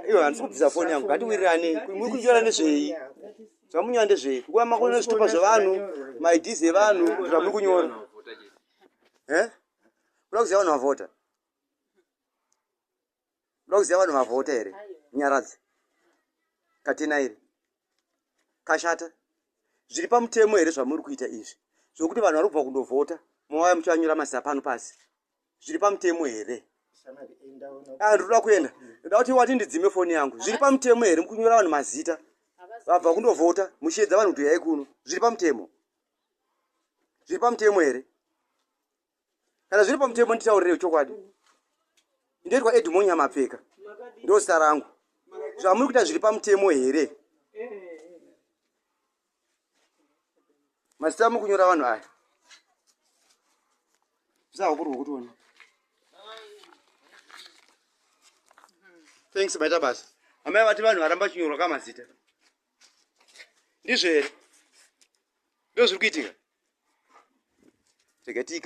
Iwo handisubvisa foni yangu ngatiwirirane muri kunjora nezvei zvamunyora ndezvei nguva makona zvitupa zvevanhu maidhizi evanhu zvamuri kunyora kuda kuziva vanhu vavhota kuda kuziva vanhu vavhota here nyaradzi katena iri kashata zviri pamutemo here zvamuri kuita izvi zvokuti vanhu vari kubva kundovhota mowaya muchivanyora mazita pano pasi zviri pamutemo here ndoda kuenda ndoda kuti wati ndidzime foni yangu zviri pamutemo here mukunyora vanhu mazita vabva kundovhota muchiedza vanhu kuti uyai kuno zviri pamutemo here kana zviri pamutemo nditaurire chokwadi ndoitwa Edmond Nyamapfeka ndo zita rangu zvamuri kuita zviri pamutemo here mazita mukunyora vanhu aya zvakurwa kutona thanks maita basa amai vati vanhu varamba chinyorwa kamazita ndizvo here ndozviri kuitika teketika